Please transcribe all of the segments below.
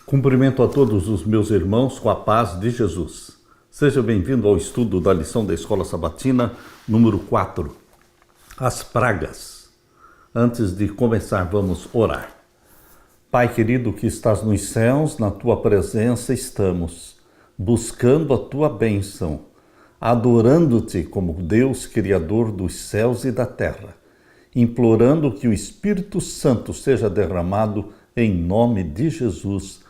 Cumprimento a todos os meus irmãos com a paz de Jesus. Seja bem-vindo ao estudo da lição da Escola Sabatina, número 4. As pragas. Antes de começar, vamos orar. Pai querido que estás nos céus, na tua presença estamos, buscando a tua bênção, adorando-te como Deus Criador dos céus e da terra, implorando que o Espírito Santo seja derramado em nome de Jesus.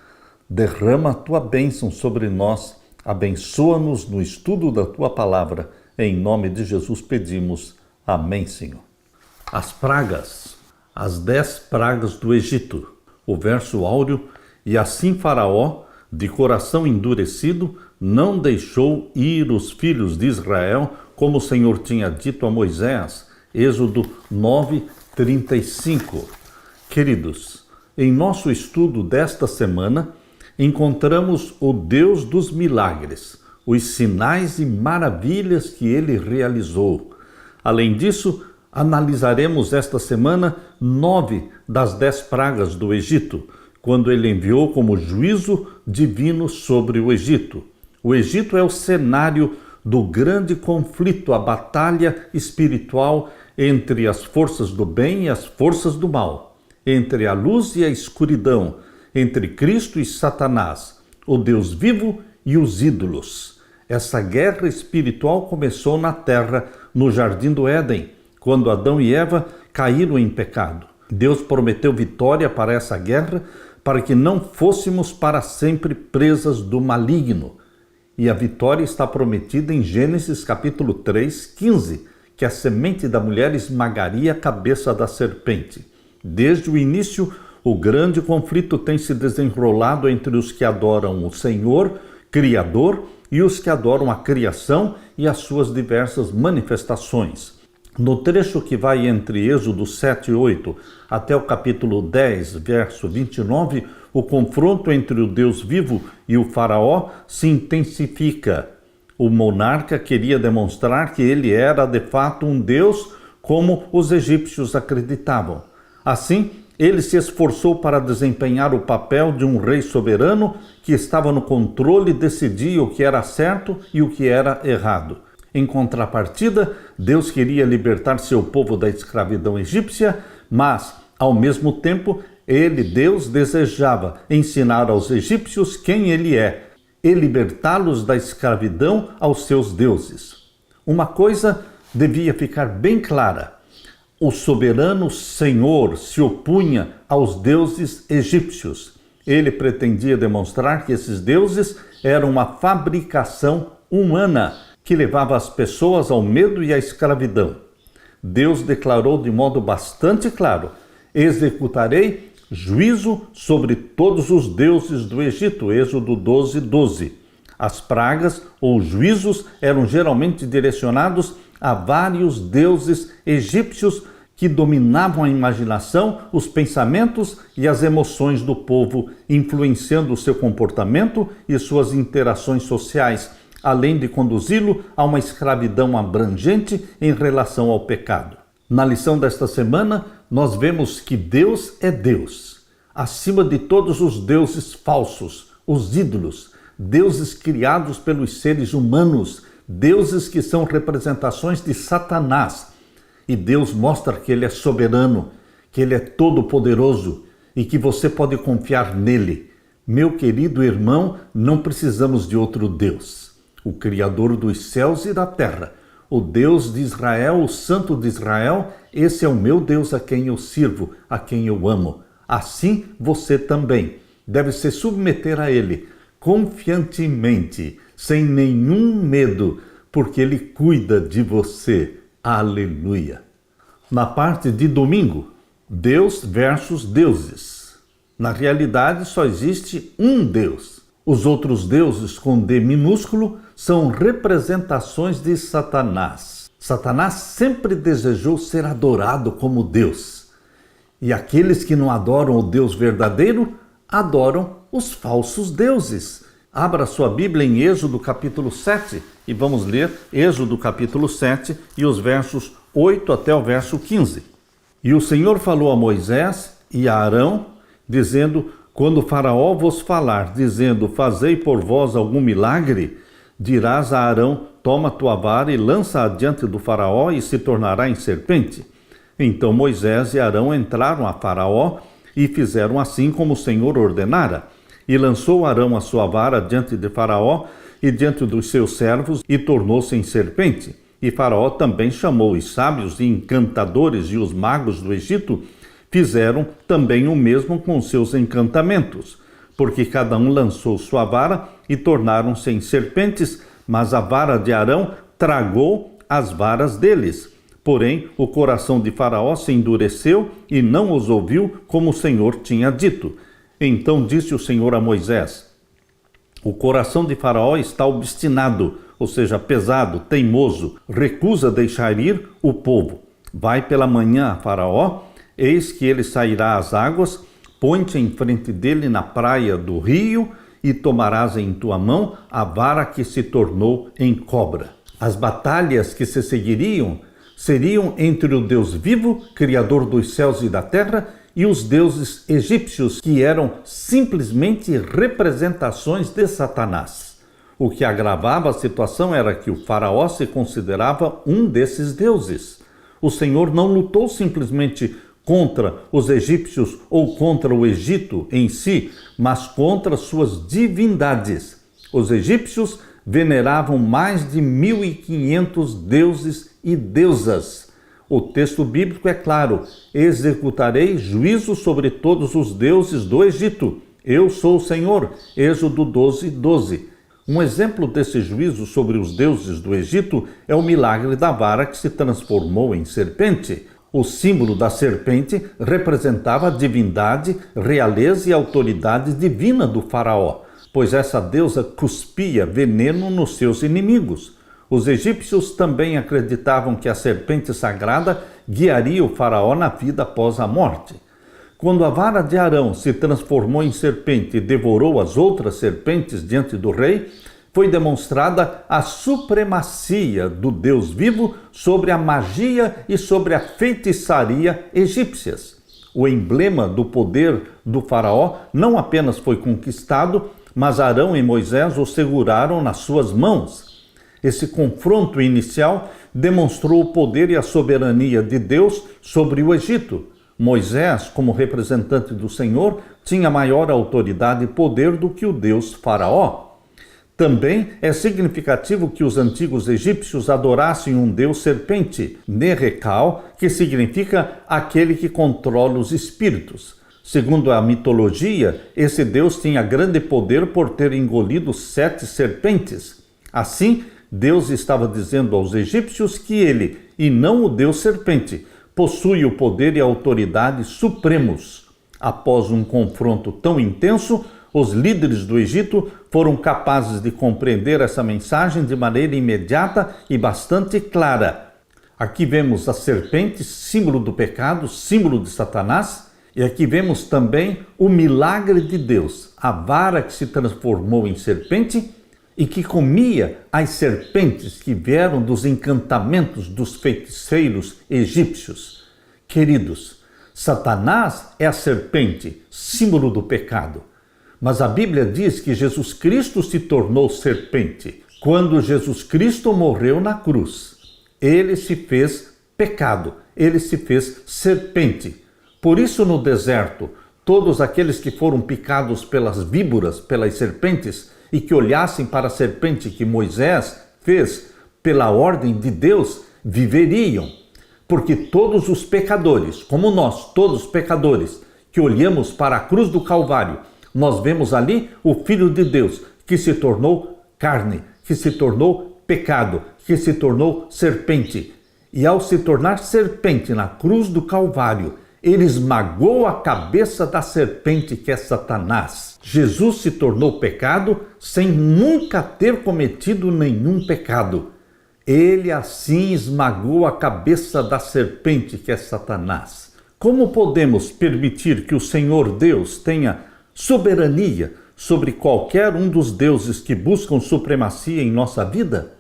Derrama a tua bênção sobre nós, abençoa-nos no estudo da tua palavra. Em nome de Jesus pedimos. Amém, Senhor. As pragas, as 10 pragas do Egito. O verso áureo: e assim Faraó, de coração endurecido, não deixou ir os filhos de Israel, como o Senhor tinha dito a Moisés. Êxodo 9:35. Queridos, em nosso estudo desta semana, encontramos o Deus dos milagres, os sinais e maravilhas que ele realizou. Além disso, analisaremos esta semana 9 das 10 pragas do Egito, quando ele enviou como juízo divino sobre o Egito. O Egito é o cenário do grande conflito, a batalha espiritual entre as forças do bem e as forças do mal, entre a luz e a escuridão, entre Cristo e Satanás, o Deus vivo e os ídolos. Essa guerra espiritual começou na terra, no Jardim do Éden, quando Adão e Eva caíram em pecado. Deus prometeu vitória para essa guerra, para que não fôssemos para sempre presas do maligno. E a vitória está prometida em Gênesis capítulo 3:15, que a semente da mulher esmagaria a cabeça da serpente. Desde o início, o grande conflito tem se desenrolado entre os que adoram o Senhor, Criador, e os que adoram a criação e as suas diversas manifestações. No trecho que vai entre Êxodo 7:8 até o capítulo 10, verso 29, o confronto entre o Deus vivo e o faraó se intensifica. O monarca queria demonstrar que ele era de fato um Deus, como os egípcios acreditavam. Assim, ele se esforçou para desempenhar o papel de um rei soberano que estava no controle e decidia o que era certo e o que era errado. Em contrapartida, Deus queria libertar seu povo da escravidão egípcia, mas, ao mesmo tempo, Deus, desejava ensinar aos egípcios quem ele é e libertá-los da escravidão aos seus deuses. Uma coisa devia ficar bem clara: o soberano Senhor se opunha aos deuses egípcios. Ele pretendia demonstrar que esses deuses eram uma fabricação humana que levava as pessoas ao medo e à escravidão. Deus declarou de modo bastante claro: executarei juízo sobre todos os deuses do Egito. Êxodo 12:12. As pragas ou juízos eram geralmente direcionados a vários deuses egípcios que dominavam a imaginação, os pensamentos e as emoções do povo, influenciando o seu comportamento e suas interações sociais, além de conduzi-lo a uma escravidão abrangente em relação ao pecado. Na lição desta semana, nós vemos que Deus é Deus, acima de todos os deuses falsos, os ídolos, deuses criados pelos seres humanos, deuses que são representações de Satanás. E Deus mostra que ele é soberano, que ele é todo-poderoso e que você pode confiar nele. Meu querido irmão, não precisamos de outro Deus. O Criador dos céus e da terra, o Deus de Israel, o Santo de Israel, esse é o meu Deus a quem eu sirvo, a quem eu amo. Assim você também deve se submeter a ele, confiantemente, sem nenhum medo, porque ele cuida de você. Aleluia! Na parte de domingo, Deus versus deuses. Na realidade, só existe um Deus. Os outros deuses, com D minúsculo, são representações de Satanás. Satanás sempre desejou ser adorado como Deus. E aqueles que não adoram o Deus verdadeiro, adoram os falsos deuses. Abra sua Bíblia em Êxodo capítulo 7 e vamos ler Êxodo capítulo 7 e os versos 8 até o verso 15. E o Senhor falou a Moisés e a Arão, dizendo: Quando Faraó vos falar, dizendo, fazei por vós algum milagre, dirás a Arão, toma tua vara e lança-a diante do Faraó e se tornará em serpente. Então Moisés e Arão entraram a Faraó e fizeram assim como o Senhor ordenara. E lançou Arão a sua vara diante de Faraó e diante dos seus servos e tornou-se em serpente. E Faraó também chamou os sábios e encantadores e os magos do Egito, fizeram também o mesmo com seus encantamentos, porque cada um lançou sua vara e tornaram-se em serpentes, mas a vara de Arão tragou as varas deles. Porém, o coração de Faraó se endureceu e não os ouviu, como o Senhor tinha dito. Então disse o Senhor a Moisés: o coração de Faraó está obstinado, ou seja, pesado, teimoso, recusa deixar ir o povo. Vai pela manhã a Faraó, eis que ele sairá às águas, põe-te em frente dele na praia do rio e tomarás em tua mão a vara que se tornou em cobra. As batalhas que se seguiriam seriam entre o Deus vivo, Criador dos céus e da terra, e os deuses egípcios, que eram simplesmente representações de Satanás. O que agravava a situação era que o Faraó se considerava um desses deuses. O Senhor não lutou simplesmente contra os egípcios ou contra o Egito em si, mas contra suas divindades. Os egípcios veneravam mais de 1.500 deuses e deusas. O texto bíblico é claro: executarei juízo sobre todos os deuses do Egito. Eu sou o Senhor. Êxodo 12:12. Um exemplo desse juízo sobre os deuses do Egito é o milagre da vara que se transformou em serpente. O símbolo da serpente representava a divindade, realeza e autoridade divina do faraó, pois essa deusa cuspia veneno nos seus inimigos. Os egípcios também acreditavam que a serpente sagrada guiaria o faraó na vida após a morte. Quando a vara de Arão se transformou em serpente e devorou as outras serpentes diante do rei, foi demonstrada a supremacia do Deus vivo sobre a magia e sobre a feitiçaria egípcias. O emblema do poder do faraó não apenas foi conquistado, mas Arão e Moisés o seguraram nas suas mãos. Esse confronto inicial demonstrou o poder e a soberania de Deus sobre o Egito. Moisés, como representante do Senhor, tinha maior autoridade e poder do que o Deus Faraó. Também é significativo que os antigos egípcios adorassem um deus serpente, Nerekal, que significa aquele que controla os espíritos. Segundo a mitologia, esse deus tinha grande poder por ter engolido 7 serpentes. Assim, Deus estava dizendo aos egípcios que ele, e não o deus serpente, possui o poder e a autoridade supremos. Após um confronto tão intenso, os líderes do Egito foram capazes de compreender essa mensagem de maneira imediata e bastante clara. Aqui vemos a serpente, símbolo do pecado, símbolo de Satanás, e aqui vemos também o milagre de Deus, a vara que se transformou em serpente e que comia as serpentes que vieram dos encantamentos dos feiticeiros egípcios. Queridos, Satanás é a serpente, símbolo do pecado. Mas a Bíblia diz que Jesus Cristo se tornou serpente. Quando Jesus Cristo morreu na cruz, ele se fez pecado, ele se fez serpente. Por isso, no deserto, todos aqueles que foram picados pelas víboras, pelas serpentes, e que olhassem para a serpente que Moisés fez pela ordem de Deus, viveriam. Porque todos os pecadores, como nós, todos pecadores, que olhamos para a cruz do Calvário, nós vemos ali o Filho de Deus, que se tornou carne, que se tornou pecado, que se tornou serpente. E ao se tornar serpente na cruz do Calvário, ele esmagou a cabeça da serpente, que é Satanás. Jesus se tornou pecado sem nunca ter cometido nenhum pecado. Ele assim esmagou a cabeça da serpente, que é Satanás. Como podemos permitir que o Senhor Deus tenha soberania sobre qualquer um dos deuses que buscam supremacia em nossa vida?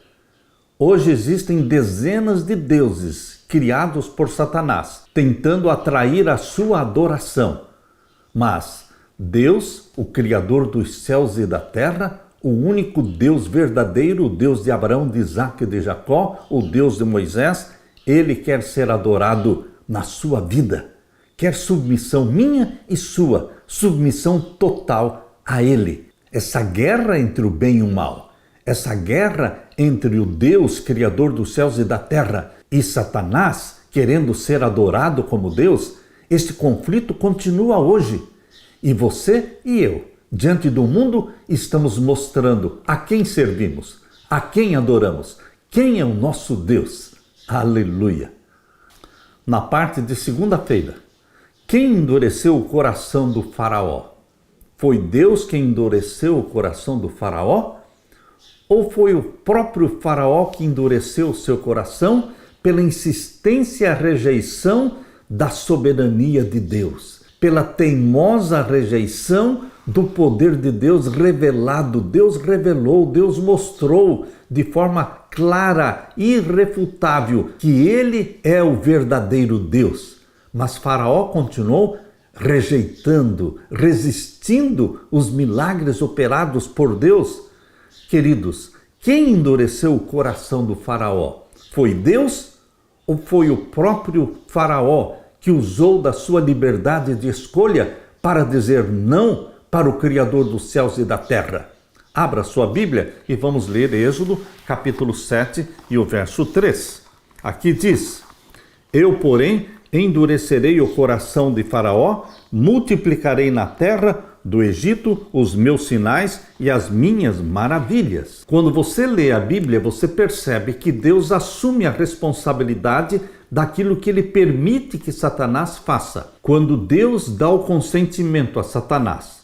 Hoje existem dezenas de deuses criados por Satanás, tentando atrair a sua adoração. Mas Deus, o Criador dos céus e da terra, o único Deus verdadeiro, o Deus de Abraão, de Isaque e de Jacó, o Deus de Moisés, ele quer ser adorado na sua vida. Quer submissão minha e sua, submissão total a ele. Essa guerra entre o bem e o mal, essa guerra entre o Deus, Criador dos céus e da terra, e Satanás, querendo ser adorado como Deus, este conflito continua hoje. E você e eu, diante do mundo, estamos mostrando a quem servimos, a quem adoramos, quem é o nosso Deus. Aleluia! Na parte de segunda-feira, quem endureceu o coração do faraó? Foi Deus quem endureceu o coração do faraó? Ou foi o próprio faraó que endureceu o seu coração pela insistência e a rejeição da soberania de Deus? Pela teimosa rejeição do poder de Deus revelado. Deus revelou, Deus mostrou de forma clara, irrefutável, que ele é o verdadeiro Deus. Mas Faraó continuou rejeitando, resistindo os milagres operados por Deus. Queridos, quem endureceu o coração do Faraó? Foi Deus ou foi o próprio Faraó que usou da sua liberdade de escolha para dizer não para o Criador dos céus e da terra? Abra sua Bíblia e vamos ler Êxodo, capítulo 7 e o verso 3. Aqui diz: Eu, porém, endurecerei o coração de Faraó, multiplicarei na terra do Egito os meus sinais e as minhas maravilhas. Quando você lê a Bíblia, você percebe que Deus assume a responsabilidade daquilo que ele permite que Satanás faça. Quando Deus dá o consentimento a Satanás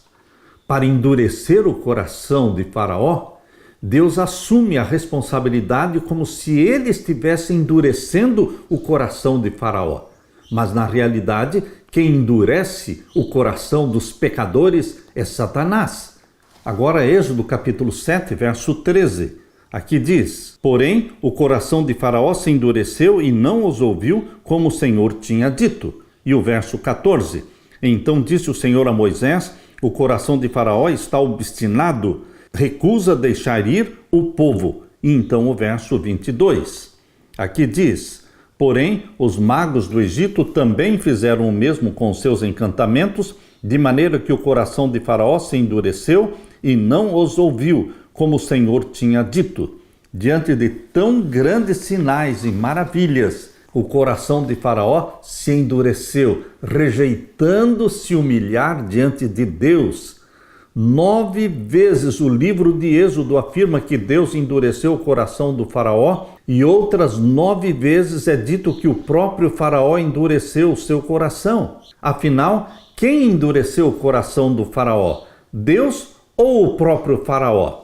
para endurecer o coração de Faraó, Deus assume a responsabilidade como se ele estivesse endurecendo o coração de Faraó. Mas na realidade, quem endurece o coração dos pecadores é Satanás. Agora, Êxodo capítulo 7, verso 13. Aqui diz: Porém, o coração de Faraó se endureceu e não os ouviu, como o Senhor tinha dito. E o verso 14. Então disse o Senhor a Moisés: O coração de Faraó está obstinado, recusa deixar ir o povo. E então o verso 22. Aqui diz: Porém, os magos do Egito também fizeram o mesmo com seus encantamentos, de maneira que o coração de Faraó se endureceu e não os ouviu, como o Senhor tinha dito. Diante de tão grandes sinais e maravilhas, o coração de Faraó se endureceu, rejeitando se humilhar diante de Deus. 9 vezes o livro de Êxodo afirma que Deus endureceu o coração do Faraó, e outras 9 vezes é dito que o próprio Faraó endureceu o seu coração. Afinal, quem endureceu o coração do Faraó? Deus ou o próprio Faraó?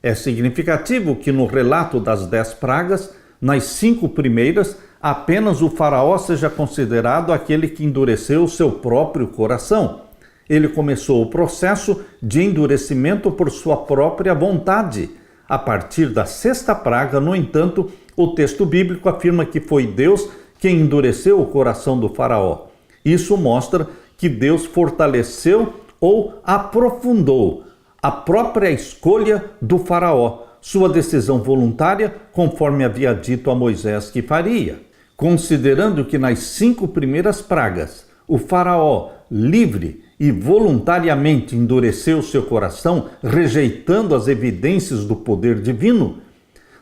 É significativo que no relato das 10 pragas, nas 5 primeiras, apenas o Faraó seja considerado aquele que endureceu o seu próprio coração. Ele começou o processo de endurecimento por sua própria vontade. A partir da 6ª praga, no entanto, o texto bíblico afirma que foi Deus quem endureceu o coração do Faraó. Isso mostra que Deus fortaleceu ou aprofundou a própria escolha do Faraó, sua decisão voluntária, conforme havia dito a Moisés que faria. Considerando que nas 5 primeiras pragas, o Faraó, livre e voluntariamente endureceu seu coração, rejeitando as evidências do poder divino,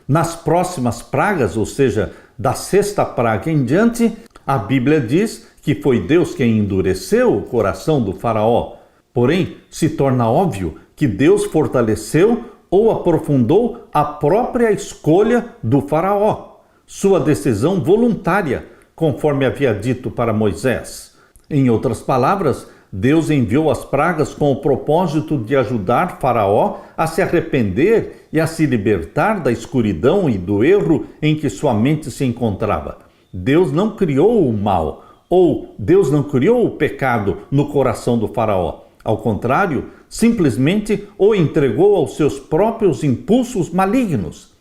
nas próximas pragas, ou seja, da 6ª praga em diante, a Bíblia diz que foi Deus quem endureceu o coração do Faraó. Porém, se torna óbvio que Deus fortaleceu ou aprofundou a própria escolha do Faraó, sua decisão voluntária, conforme havia dito para Moisés. Em outras palavras, Deus enviou as pragas com o propósito de ajudar Faraó a se arrepender e a se libertar da escuridão e do erro em que sua mente se encontrava. Deus não criou o mal, ou Deus não criou o pecado no coração do Faraó. Ao contrário, simplesmente o entregou aos seus próprios impulsos malignos.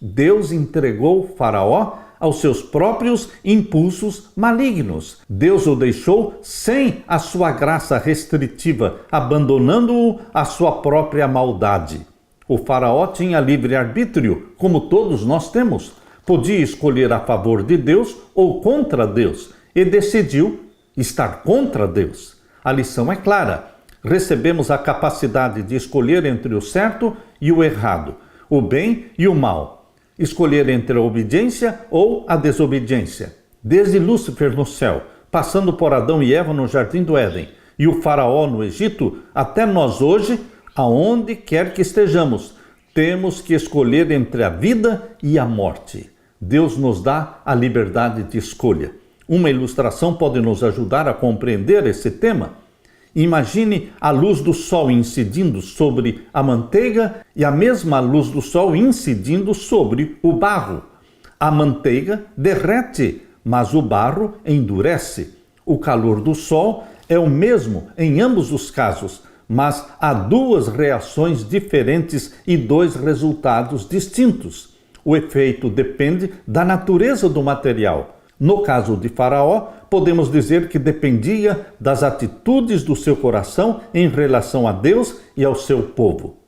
Deus entregou Faraó aos seus próprios impulsos malignos. Deus o deixou sem a sua graça restritiva, abandonando-o à sua própria maldade. O faraó tinha livre-arbítrio, como todos nós temos. Podia escolher a favor de Deus ou contra Deus, e decidiu estar contra Deus. A lição é clara. Recebemos a capacidade de escolher entre o certo e o errado, o bem e o mal. Escolher entre a obediência ou a desobediência. Desde Lúcifer no céu, passando por Adão e Eva no jardim do Éden, e o faraó no Egito, até nós hoje, aonde quer que estejamos, temos que escolher entre a vida e a morte. Deus nos dá a liberdade de escolha. Uma ilustração pode nos ajudar a compreender esse tema. Imagine a luz do sol incidindo sobre a manteiga e a mesma luz do sol incidindo sobre o barro. A manteiga derrete, mas o barro endurece. O calor do sol é o mesmo em ambos os casos, mas há duas reações diferentes e dois resultados distintos. O efeito depende da natureza do material. No caso de Faraó, podemos dizer que dependia das atitudes do seu coração em relação a Deus e ao seu povo.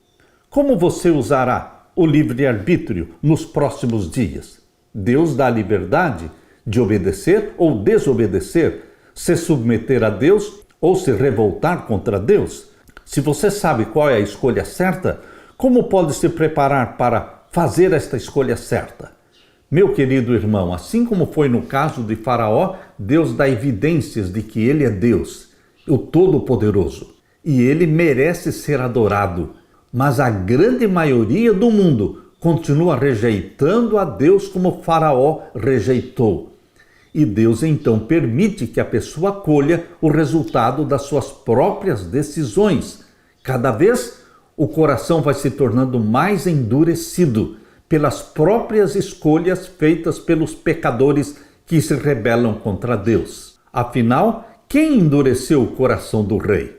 Como você usará o livre-arbítrio nos próximos dias? Deus dá a liberdade de obedecer ou desobedecer, se submeter a Deus ou se revoltar contra Deus. Se você sabe qual é a escolha certa, como pode se preparar para fazer esta escolha certa? Meu querido irmão, assim como foi no caso de Faraó, Deus dá evidências de que Ele é Deus, o Todo-Poderoso, e Ele merece ser adorado. Mas a grande maioria do mundo continua rejeitando a Deus como Faraó rejeitou. E Deus então permite que a pessoa colha o resultado das suas próprias decisões. Cada vez o coração vai se tornando mais endurecido pelas próprias escolhas feitas pelos pecadores que se rebelam contra Deus. Afinal, quem endureceu o coração do rei?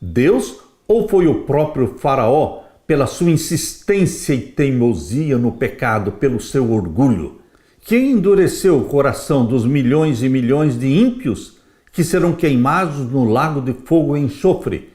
Deus ou foi o próprio Faraó pela sua insistência e teimosia no pecado, pelo seu orgulho? Quem endureceu o coração dos milhões e milhões de ímpios que serão queimados no lago de fogo e enxofre?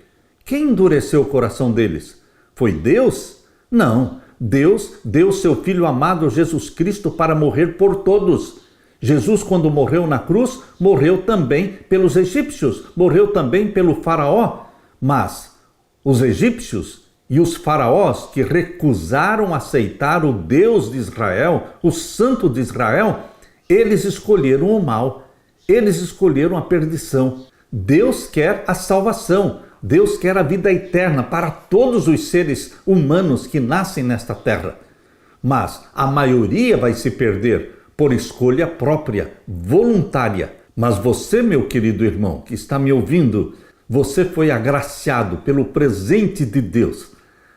Quem endureceu o coração deles? Foi Deus? Não. Deus deu seu Filho amado Jesus Cristo para morrer por todos. Jesus, quando morreu na cruz, morreu também pelos egípcios, morreu também pelo faraó. Mas os egípcios e os faraós que recusaram aceitar o Deus de Israel, o Santo de Israel, eles escolheram o mal, eles escolheram a perdição. Deus quer a salvação. Deus quer a vida eterna para todos os seres humanos que nascem nesta terra. Mas a maioria vai se perder por escolha própria, voluntária. Mas você, meu querido irmão, que está me ouvindo, você foi agraciado pelo presente de Deus,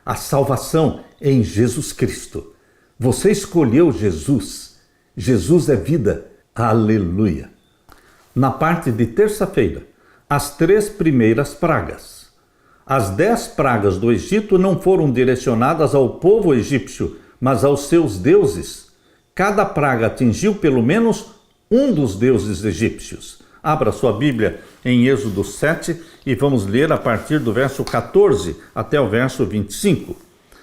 a salvação em Jesus Cristo. Você escolheu Jesus. Jesus é vida. Aleluia. Na parte de terça-feira, as 3 primeiras pragas. As 10 pragas do Egito não foram direcionadas ao povo egípcio, mas aos seus deuses. Cada praga atingiu pelo menos um dos deuses egípcios. Abra sua Bíblia em Êxodo 7 e vamos ler a partir do verso 14 até o verso 25.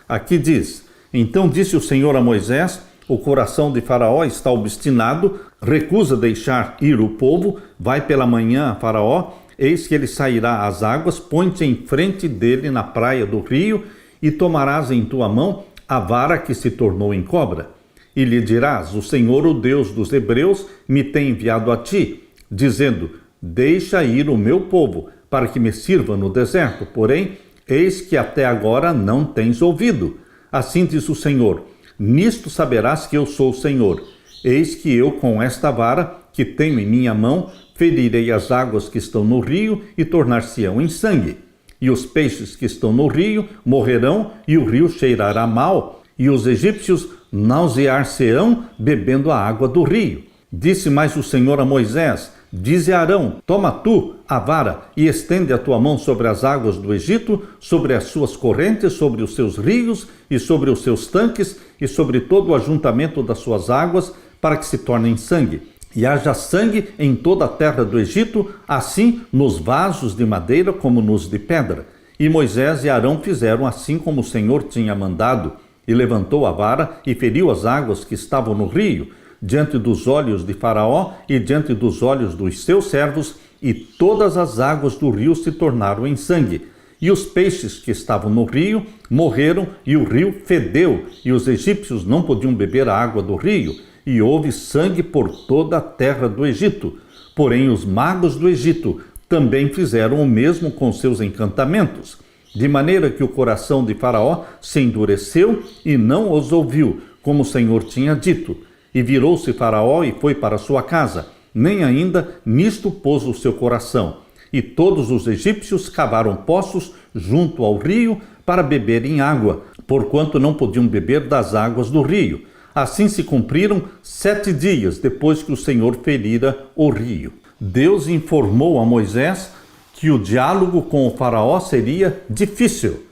Aqui diz: Então disse o Senhor a Moisés: O coração de Faraó está obstinado, recusa deixar ir o povo, vai pela manhã a Faraó, eis que ele sairá às águas, põe-te em frente dele na praia do rio, e tomarás em tua mão a vara que se tornou em cobra. E lhe dirás: O Senhor, o Deus dos Hebreus, me tem enviado a ti, dizendo: Deixa ir o meu povo, para que me sirva no deserto. Porém, eis que até agora não tens ouvido. Assim diz o Senhor: Nisto saberás que eu sou o Senhor. Eis que eu, com esta vara que tenho em minha mão, ferirei as águas que estão no rio e tornar-se-ão em sangue. E os peixes que estão no rio morrerão, e o rio cheirará mal, e os egípcios nausear-se-ão bebendo a água do rio. Disse mais o Senhor a Moisés: Dize a Arão: Toma tu a vara e estende a tua mão sobre as águas do Egito, sobre as suas correntes, sobre os seus rios e sobre os seus tanques e sobre todo o ajuntamento das suas águas, para que se tornem sangue. E haja sangue em toda a terra do Egito, assim nos vasos de madeira como nos de pedra. E Moisés e Arão fizeram assim como o Senhor tinha mandado, e levantou a vara e feriu as águas que estavam no rio, diante dos olhos de Faraó e diante dos olhos dos seus servos, e todas as águas do rio se tornaram em sangue. E os peixes que estavam no rio morreram, e o rio fedeu, e os egípcios não podiam beber a água do rio, e houve sangue por toda a terra do Egito. Porém, os magos do Egito também fizeram o mesmo com seus encantamentos, de maneira que o coração de Faraó se endureceu e não os ouviu, como o Senhor tinha dito. E virou-se Faraó e foi para sua casa, nem ainda nisto pôs o seu coração. E todos os egípcios cavaram poços junto ao rio para beberem água, porquanto não podiam beber das águas do rio. Assim se cumpriram 7 dias depois que o Senhor ferira o rio. Deus informou a Moisés que o diálogo com o Faraó seria difícil.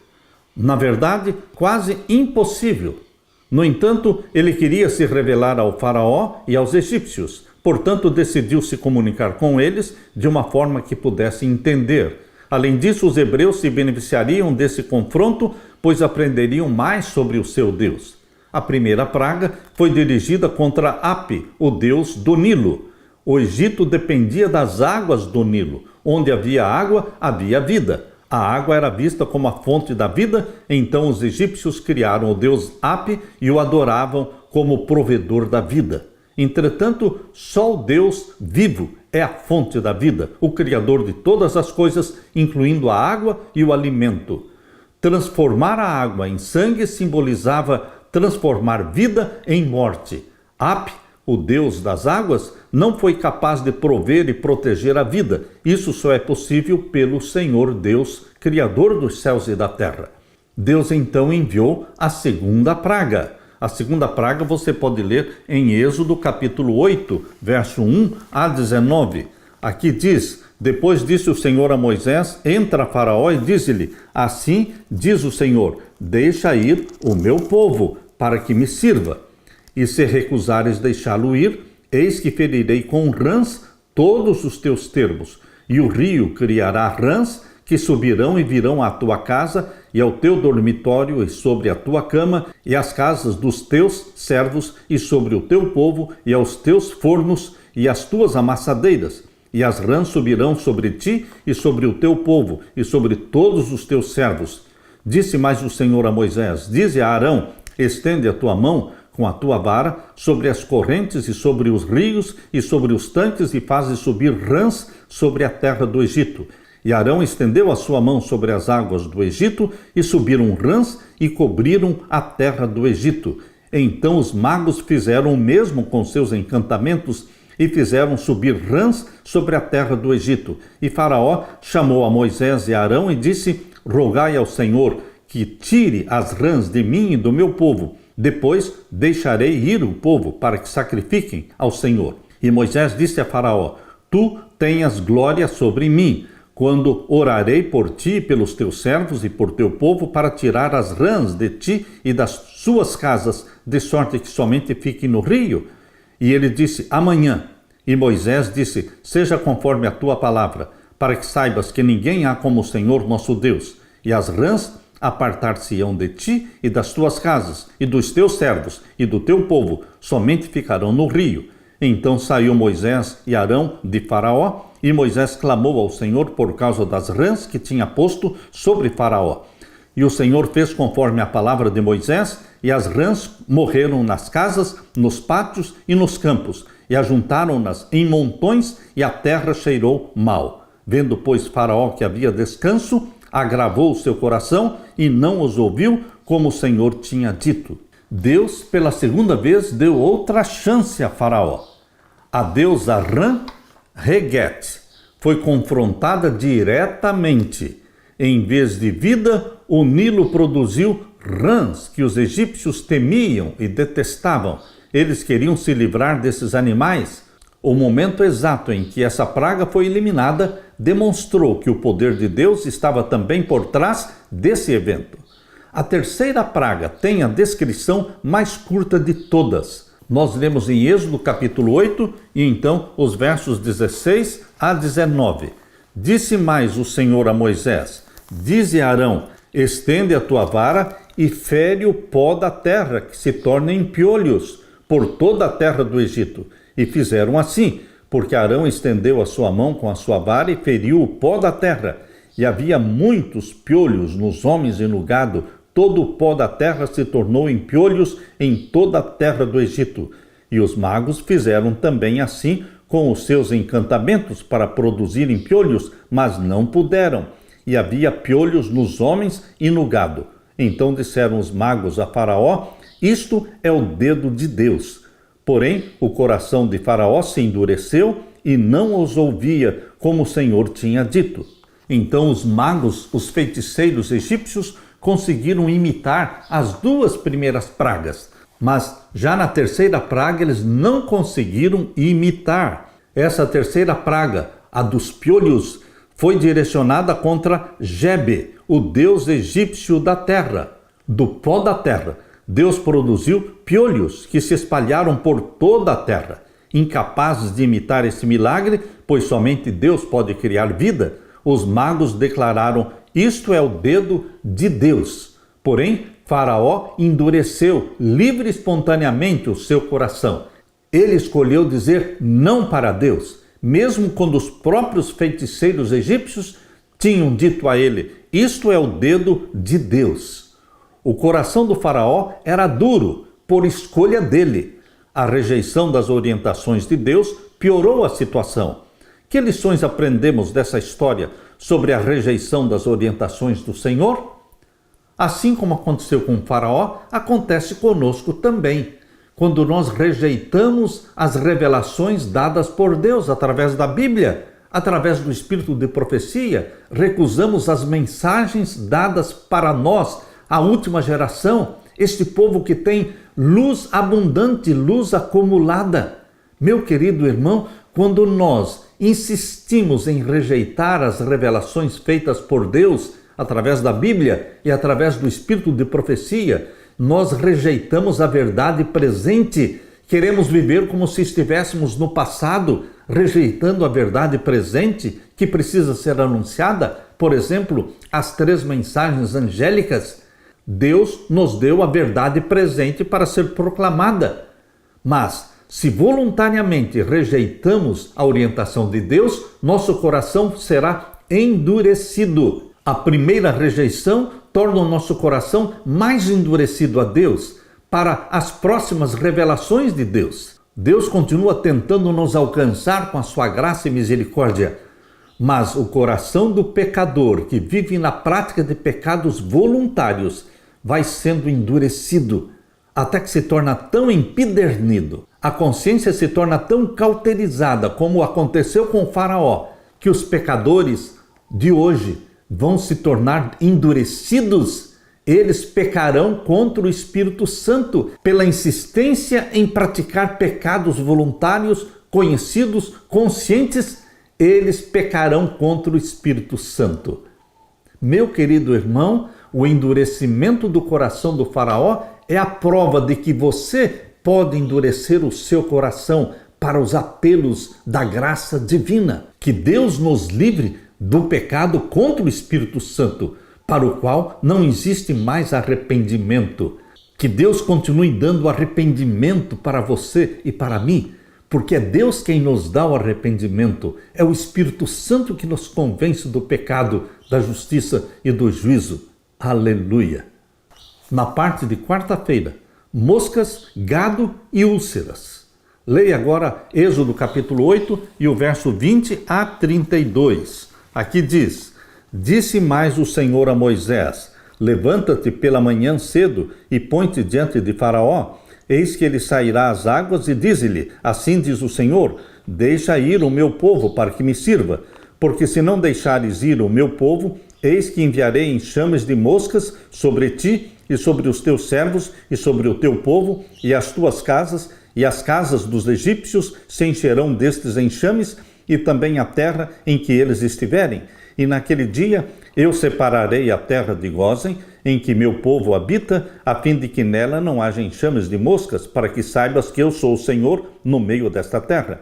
Na verdade, quase impossível. No entanto, ele queria se revelar ao Faraó e aos egípcios. Portanto, decidiu se comunicar com eles de uma forma que pudessem entender. Além disso, os hebreus se beneficiariam desse confronto, pois aprenderiam mais sobre o seu Deus. A primeira praga foi dirigida contra Api, o deus do Nilo. O Egito dependia das águas do Nilo. Onde havia água, havia vida. A água era vista como a fonte da vida, então os egípcios criaram o deus Api e o adoravam como provedor da vida. Entretanto, só o Deus vivo é a fonte da vida, o Criador de todas as coisas, incluindo a água e o alimento. Transformar a água em sangue simbolizava transformar vida em morte. Api, o Deus das águas, não foi capaz de prover e proteger a vida. Isso só é possível pelo Senhor Deus, Criador dos céus e da terra. Deus então enviou a segunda praga. A segunda praga você pode ler em Êxodo capítulo 8, verso 1 a 19. Aqui diz: depois disse o Senhor a Moisés: entra Faraó e diz-lhe: assim diz o Senhor, deixa ir o meu povo, para que me sirva. E se recusares deixá-lo ir, eis que ferirei com rãs todos os teus termos, e o rio criará rãs que subirão e virão à tua casa e ao teu dormitório e sobre a tua cama e às casas dos teus servos e sobre o teu povo e aos teus fornos e às tuas amassadeiras. E as rãs subirão sobre ti e sobre o teu povo e sobre todos os teus servos. Disse mais o Senhor a Moisés: dize a Arão: estende a tua mão com a tua vara sobre as correntes e sobre os rios e sobre os tanques e fazes subir rãs sobre a terra do Egito. E Arão estendeu a sua mão sobre as águas do Egito e subiram rãs e cobriram a terra do Egito. Então os magos fizeram o mesmo com seus encantamentos e fizeram subir rãs sobre a terra do Egito. E Faraó chamou a Moisés e Arão e disse: rogai ao Senhor que tire as rãs de mim e do meu povo. Depois deixarei ir o povo para que sacrifiquem ao Senhor. E Moisés disse a Faraó: tu tenhas glória sobre mim, quando orarei por ti e pelos teus servos e por teu povo para tirar as rãs de ti e das suas casas, de sorte que somente fiquem no rio. E ele disse: amanhã. E Moisés disse: seja conforme a tua palavra, para que saibas que ninguém há como o Senhor nosso Deus. E as rãs apartar-se-ão de ti e das tuas casas, e dos teus servos, e do teu povo, somente ficarão no rio. Então saiu Moisés e Arão de Faraó, e Moisés clamou ao Senhor por causa das rãs que tinha posto sobre Faraó. E o Senhor fez conforme a palavra de Moisés, e as rãs morreram nas casas, nos pátios e nos campos, e ajuntaram-nas em montões, e a terra cheirou mal. Vendo, pois, Faraó que havia descanso, agravou o seu coração e não os ouviu, como o Senhor tinha dito. Deus, pela segunda vez, deu outra chance a Faraó. A deusa Rã, Reguete, foi confrontada diretamente. Em vez de vida, o Nilo produziu rãs que os egípcios temiam e detestavam. Eles queriam se livrar desses animais. O momento exato em que essa praga foi eliminada demonstrou que o poder de Deus estava também por trás desse evento. A terceira praga tem a descrição mais curta de todas, Nós lemos em Êxodo capítulo 8 e então os versos 16 a 19. Disse mais o Senhor a Moisés: dize a Arão: estende a tua vara e fere o pó da terra, que se torne em piolhos por toda a terra do Egito. E fizeram assim, porque Arão estendeu a sua mão com a sua vara e feriu o pó da terra. E havia muitos piolhos nos homens e no gado. Todo o pó da terra se tornou em piolhos em toda a terra do Egito. E os magos fizeram também assim com os seus encantamentos para produzirem piolhos, mas não puderam. E havia piolhos nos homens e no gado. Então disseram os magos a Faraó: isto é o dedo de Deus. Porém, o coração de Faraó se endureceu e não os ouvia, como o Senhor tinha dito. Então os magos, os feiticeiros egípcios, conseguiram imitar as duas primeiras pragas. Mas já na terceira praga eles não conseguiram imitar. Essa terceira praga, a dos piolhos, foi direcionada contra Jebe, o deus egípcio da terra. Do pó da terra, Deus produziu piolhos que se espalharam por toda a terra. Incapazes de imitar esse milagre, pois somente Deus pode criar vida, os magos declararam: isto é o dedo de Deus. Porém, Faraó endureceu livre e espontaneamente o seu coração. Ele escolheu dizer não para Deus, mesmo quando os próprios feiticeiros egípcios tinham dito a ele: isto é o dedo de Deus. O coração do Faraó era duro, por escolha dele. A rejeição das orientações de Deus piorou a situação. Que lições aprendemos dessa história sobre a rejeição das orientações do Senhor? Assim como aconteceu com o Faraó, acontece conosco também. Quando nós rejeitamos as revelações dadas por Deus através da Bíblia, através do espírito de profecia, recusamos as mensagens dadas para nós, a última geração, este povo que tem luz abundante, luz acumulada. Meu querido irmão, quando nós insistimos em rejeitar as revelações feitas por Deus através da Bíblia e através do espírito de profecia, nós rejeitamos a verdade presente. Queremos viver como se estivéssemos no passado, rejeitando a verdade presente que precisa ser anunciada. Por exemplo, as 3 mensagens angélicas. Deus nos deu a verdade presente para ser proclamada. Mas, se voluntariamente rejeitamos a orientação de Deus, nosso coração será endurecido. A primeira rejeição torna o nosso coração mais endurecido a Deus para as próximas revelações de Deus. Deus continua tentando nos alcançar com a sua graça e misericórdia, mas o coração do pecador que vive na prática de pecados voluntários vai sendo endurecido até que se torna tão empedernido. A consciência se torna tão cauterizada, como aconteceu com o Faraó, que os pecadores de hoje vão se tornar endurecidos. Eles pecarão contra o Espírito Santo pela insistência em praticar pecados voluntários, conhecidos, conscientes. Eles pecarão contra o Espírito Santo. Meu querido irmão, o endurecimento do coração do Faraó é a prova de que você pode endurecer o seu coração para os apelos da graça divina. Que Deus nos livre do pecado contra o Espírito Santo, para o qual não existe mais arrependimento. Que Deus continue dando arrependimento para você e para mim, porque é Deus quem nos dá o arrependimento. É o Espírito Santo que nos convence do pecado, da justiça e do juízo. Aleluia! Na parte de quarta-feira, moscas, gado e úlceras. Leia agora Êxodo capítulo 8 e o verso 20 a 32. Aqui diz: disse mais o Senhor a Moisés: levanta-te pela manhã cedo e põe-te diante de Faraó. Eis que ele sairá às águas e diz-lhe: assim diz o Senhor, deixa ir o meu povo para que me sirva, porque se não deixares ir o meu povo, eis que enviarei enxames de moscas sobre ti e sobre os teus servos e sobre o teu povo e as tuas casas, e as casas dos egípcios se encherão destes enxames, e também a terra em que eles estiverem. E naquele dia eu separarei a terra de Gósen em que meu povo habita, a fim de que nela não haja enxames de moscas, para que saibas que eu sou o Senhor no meio desta terra.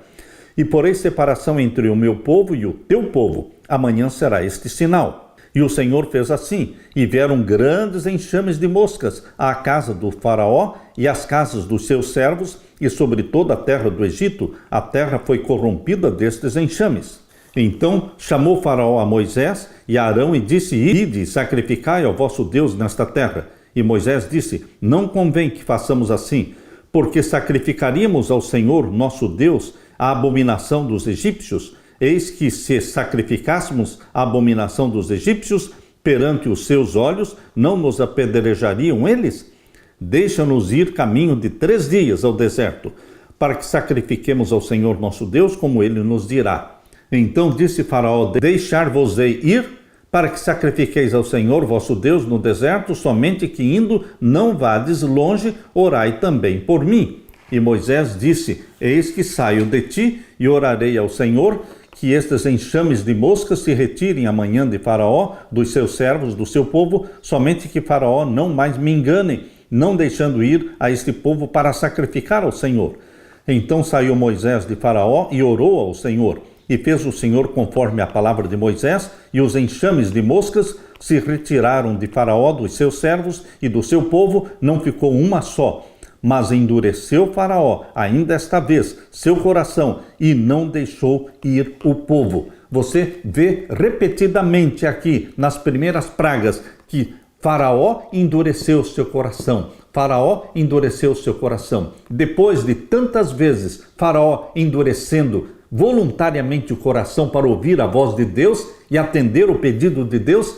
E porei separação entre o meu povo e o teu povo. Amanhã será este sinal. E o Senhor fez assim, e vieram grandes enxames de moscas à casa do faraó e às casas dos seus servos, e sobre toda a terra do Egito, a terra foi corrompida destes enxames. Então chamou Faraó a Moisés e a Arão e disse: Ide, sacrificai ao vosso Deus nesta terra. E Moisés disse: Não convém que façamos assim, porque sacrificaríamos ao Senhor nosso Deus a abominação dos egípcios. Eis que se sacrificássemos a abominação dos egípcios perante os seus olhos, não nos apedrejariam eles? Deixa-nos ir caminho de 3 dias ao deserto, para que sacrifiquemos ao Senhor nosso Deus, como ele nos dirá. Então disse Faraó: Deixar-vos-ei ir, para que sacrifiqueis ao Senhor vosso Deus no deserto, somente que indo não vades longe, orai também por mim. E Moisés disse: Eis que saio de ti e orarei ao Senhor, que estes enxames de moscas se retirem amanhã de Faraó, dos seus servos, do seu povo, somente que Faraó não mais me engane, não deixando ir a este povo para sacrificar ao Senhor. Então saiu Moisés de Faraó e orou ao Senhor. E fez o Senhor conforme a palavra de Moisés, e os enxames de moscas se retiraram de Faraó, dos seus servos e do seu povo, não ficou uma só. Mas endureceu Faraó, ainda esta vez, seu coração, e não deixou ir o povo. Você vê repetidamente aqui, nas primeiras pragas, que Faraó endureceu seu coração. Faraó endureceu seu coração. Depois de tantas vezes Faraó endurecendo voluntariamente o coração para ouvir a voz de Deus e atender o pedido de Deus,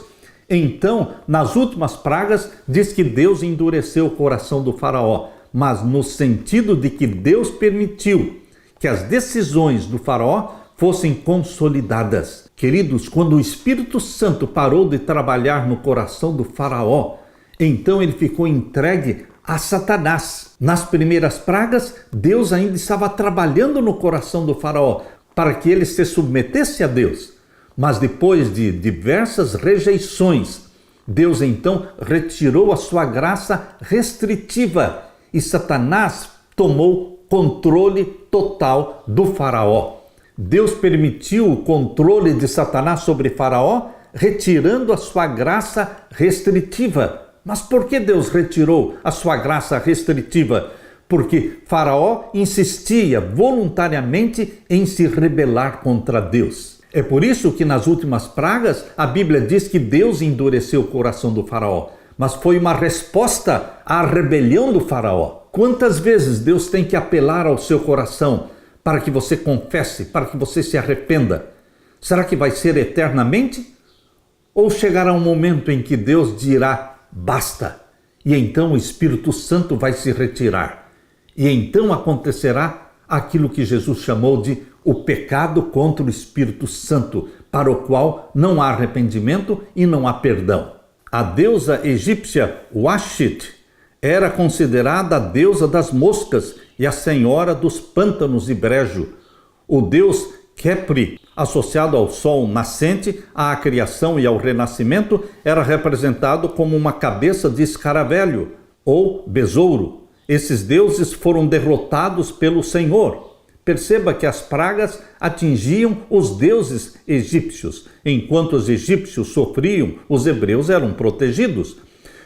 então, nas últimas pragas, diz que Deus endureceu o coração do Faraó, mas no sentido de que Deus permitiu que as decisões do Faraó fossem consolidadas. Queridos, quando o Espírito Santo parou de trabalhar no coração do Faraó, então ele ficou entregue a Satanás. Nas primeiras pragas, Deus ainda estava trabalhando no coração do Faraó para que ele se submetesse a Deus. Mas depois de diversas rejeições, Deus então retirou a sua graça restritiva e Satanás tomou controle total do Faraó. Deus permitiu o controle de Satanás sobre Faraó, retirando a sua graça restritiva. Mas por que Deus retirou a sua graça restritiva? Porque Faraó insistia voluntariamente em se rebelar contra Deus. É por isso que nas últimas pragas a Bíblia diz que Deus endureceu o coração do Faraó. Mas foi uma resposta à rebelião do Faraó. Quantas vezes Deus tem que apelar ao seu coração para que você confesse, para que você se arrependa? Será que vai ser eternamente? Ou chegará um momento em que Deus dirá: basta, e então o Espírito Santo vai se retirar. E então acontecerá aquilo que Jesus chamou de o pecado contra o Espírito Santo, para o qual não há arrependimento e não há perdão. A deusa egípcia Washit era considerada a deusa das moscas e a senhora dos pântanos e brejo. O deus Khepri, associado ao sol nascente, à criação e ao renascimento, era representado como uma cabeça de escaravelho ou besouro. Esses deuses foram derrotados pelo Senhor. Perceba que as pragas atingiam os deuses egípcios. Enquanto os egípcios sofriam, os hebreus eram protegidos.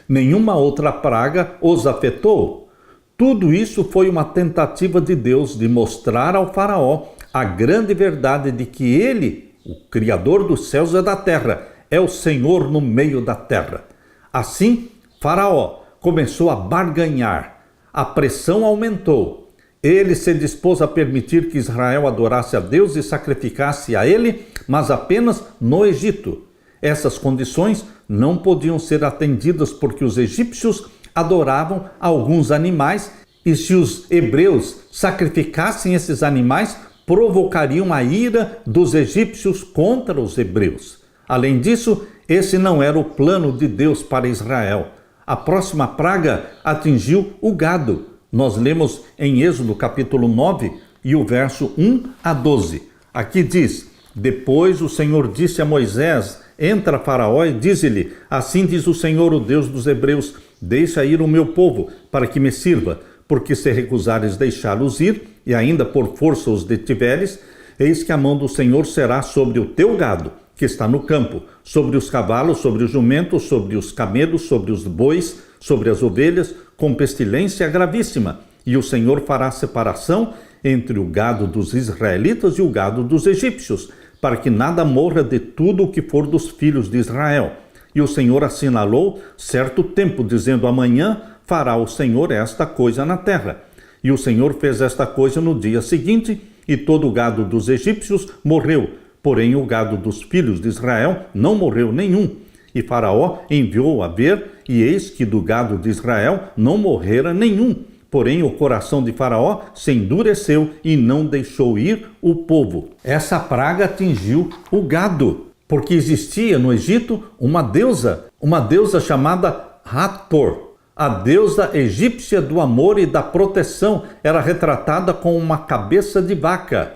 Nenhuma outra praga os afetou. Tudo isso foi uma tentativa de Deus de mostrar ao Faraó a grande verdade de que ele, o Criador dos céus e da terra, é o Senhor no meio da terra. Assim, Faraó começou a barganhar. A pressão aumentou. Ele se dispôs a permitir que Israel adorasse a Deus e sacrificasse a ele, mas apenas no Egito. Essas condições não podiam ser atendidas porque os egípcios adoravam alguns animais e se os hebreus sacrificassem esses animais, provocariam a ira dos egípcios contra os hebreus. Além disso, esse não era o plano de Deus para Israel. A próxima praga atingiu o gado. Nós lemos em Êxodo capítulo 9 e o verso 1 a 12. Aqui diz: Depois o Senhor disse a Moisés: entra, Faraó, e dize-lhe: assim diz o Senhor, o Deus dos Hebreus, deixa ir o meu povo, para que me sirva, porque se recusares deixá-los ir, e ainda por força os detiveres, eis que a mão do Senhor será sobre o teu gado, que está no campo, sobre os cavalos, sobre os jumentos, sobre os camelos, sobre os bois, sobre as ovelhas, com pestilência gravíssima. E o Senhor fará separação entre o gado dos israelitas e o gado dos egípcios, para que nada morra de tudo o que for dos filhos de Israel. E o Senhor assinalou certo tempo, dizendo: amanhã fará o Senhor esta coisa na terra. E o Senhor fez esta coisa no dia seguinte, e todo o gado dos egípcios morreu, porém o gado dos filhos de Israel não morreu nenhum. E Faraó enviou a ver, e eis que do gado de Israel não morrera nenhum. Porém o coração de Faraó se endureceu e não deixou ir o povo. Essa praga atingiu o gado, porque existia no Egito uma deusa chamada Hathor. A deusa egípcia do amor e da proteção era retratada com uma cabeça de vaca.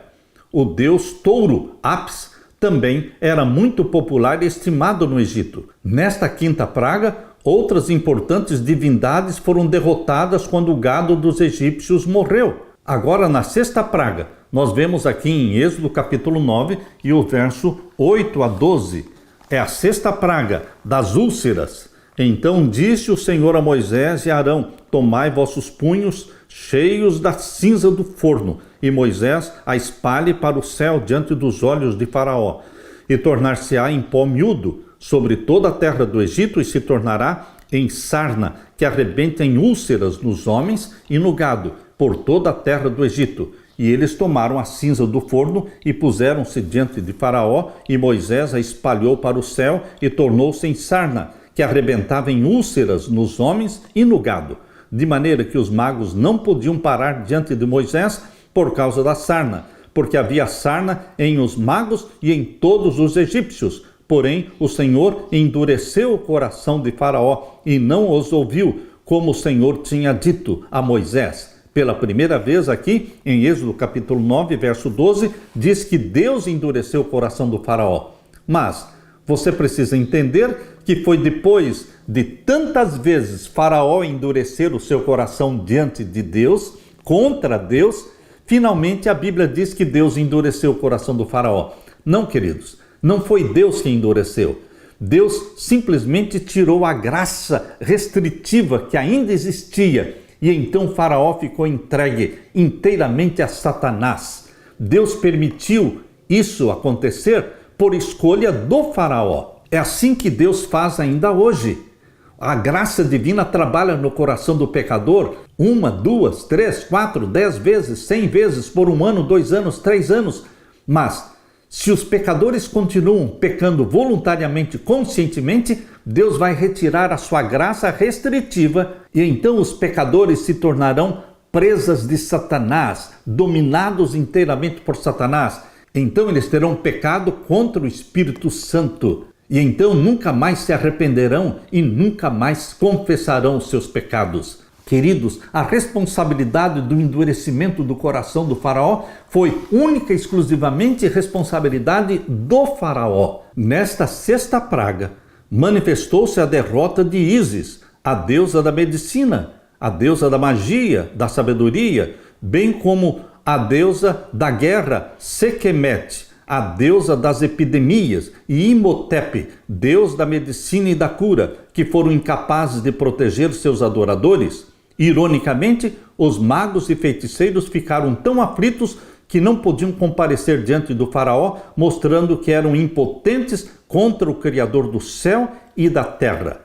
O deus touro, Apis, também era muito popular e estimado no Egito. Nesta quinta praga, outras importantes divindades foram derrotadas quando o gado dos egípcios morreu. Agora, na sexta praga, nós vemos aqui em Êxodo capítulo 9 e o verso 8 a 12. É a sexta praga das úlceras. Então disse o Senhor a Moisés e a Arão: tomai vossos punhos cheios da cinza do forno, e Moisés a espalhe para o céu diante dos olhos de Faraó, e tornar-se-á em pó miúdo sobre toda a terra do Egito, e se tornará em sarna, que arrebenta em úlceras nos homens e no gado, por toda a terra do Egito. E eles tomaram a cinza do forno e puseram-se diante de Faraó, e Moisés a espalhou para o céu, e tornou-se em sarna, que arrebentava em úlceras nos homens e no gado, de maneira que os magos não podiam parar diante de Moisés por causa da sarna, porque havia sarna em os magos e em todos os egípcios. Porém, o Senhor endureceu o coração de Faraó e não os ouviu, como o Senhor tinha dito a Moisés. Pela primeira vez aqui, em Êxodo capítulo 9, verso 12, diz que Deus endureceu o coração do Faraó. Mas você precisa entender que foi depois de tantas vezes Faraó endurecer o seu coração diante de Deus, contra Deus, finalmente a Bíblia diz que Deus endureceu o coração do Faraó. Não, queridos, não foi Deus que endureceu. Deus simplesmente tirou a graça restritiva que ainda existia, e então Faraó ficou entregue inteiramente a Satanás. Deus permitiu isso acontecer por escolha do Faraó. É assim que Deus faz ainda hoje. A graça divina trabalha no coração do pecador 1, 2, 3, 4, 10 vezes, 100 vezes, por 1 ano, 2 anos, 3 anos. Mas se os pecadores continuam pecando voluntariamente, conscientemente, Deus vai retirar a sua graça restritiva, e então os pecadores se tornarão presas de Satanás, dominados inteiramente por Satanás. Então eles terão pecado contra o Espírito Santo. E então nunca mais se arrependerão e nunca mais confessarão os seus pecados. Queridos, a responsabilidade do endurecimento do coração do Faraó foi única e exclusivamente responsabilidade do Faraó. Nesta sexta praga, manifestou-se a derrota de Ísis, a deusa da medicina, a deusa da magia, da sabedoria, bem como a deusa da guerra, Sekhemete, a deusa das epidemias, e Imhotep, deus da medicina e da cura, que foram incapazes de proteger seus adoradores. Ironicamente, os magos e feiticeiros ficaram tão aflitos que não podiam comparecer diante do faraó, mostrando que eram impotentes contra o Criador do céu e da terra.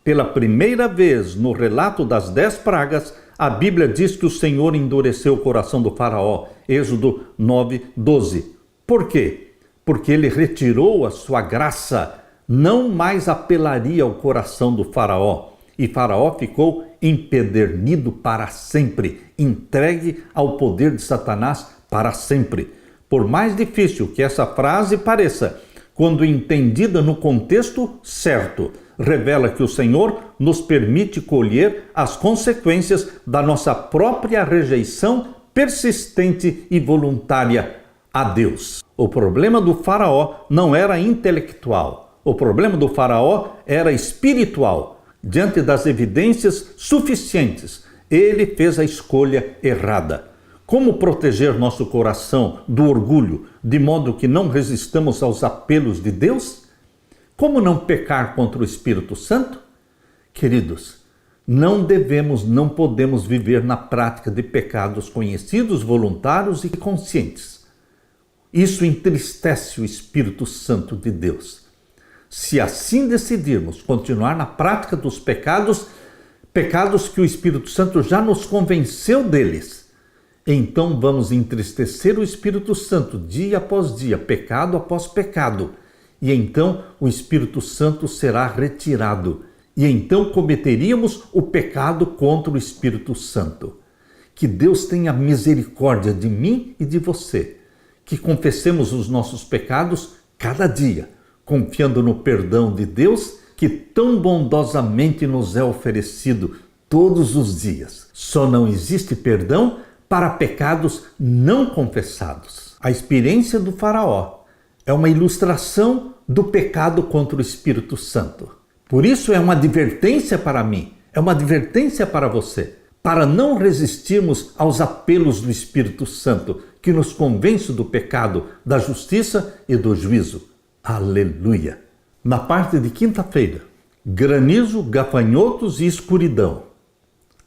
Pela primeira vez no relato das 10 pragas, a Bíblia diz que o Senhor endureceu o coração do faraó. Êxodo 9, 12. Por quê? Porque ele retirou a sua graça, não mais apelaria ao coração do faraó. E Faraó ficou empedernido para sempre, entregue ao poder de Satanás para sempre. Por mais difícil que essa frase pareça, quando entendida no contexto certo, revela que o Senhor nos permite colher as consequências da nossa própria rejeição persistente e voluntária a Deus. O problema do faraó não era intelectual. O problema do faraó era espiritual. Diante das evidências suficientes, ele fez a escolha errada. Como proteger nosso coração do orgulho, de modo que não resistamos aos apelos de Deus? Como não pecar contra o Espírito Santo? Queridos, não podemos viver na prática de pecados conhecidos, voluntários e conscientes. Isso entristece o Espírito Santo de Deus. Se assim decidirmos continuar na prática dos pecados que o Espírito Santo já nos convenceu deles, então vamos entristecer o Espírito Santo dia após dia, pecado após pecado, e então o Espírito Santo será retirado, e então cometeríamos o pecado contra o Espírito Santo. Que Deus tenha misericórdia de mim e de você, que confessemos os nossos pecados cada dia, confiando no perdão de Deus que tão bondosamente nos é oferecido todos os dias. Só não existe perdão para pecados não confessados. A experiência do faraó é uma ilustração do pecado contra o Espírito Santo. Por isso é uma advertência para mim, é uma advertência para você, para não resistirmos aos apelos do Espírito Santo, que nos convence do pecado, da justiça e do juízo. Aleluia! Na parte de quinta-feira, granizo, gafanhotos e escuridão.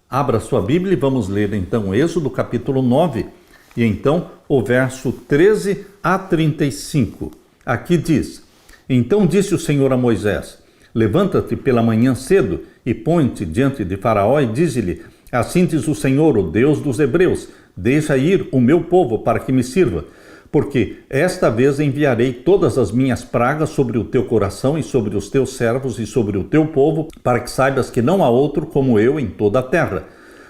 Abra sua Bíblia e vamos ler então Êxodo capítulo 9 e então o verso 13 a 35. Aqui diz: Então disse o Senhor a Moisés: Levanta-te pela manhã cedo e põe-te diante de Faraó e dize-lhe: Assim diz o Senhor, o Deus dos Hebreus: Deixa ir o meu povo para que me sirva, porque esta vez enviarei todas as minhas pragas sobre o teu coração e sobre os teus servos e sobre o teu povo, para que saibas que não há outro como eu em toda a terra.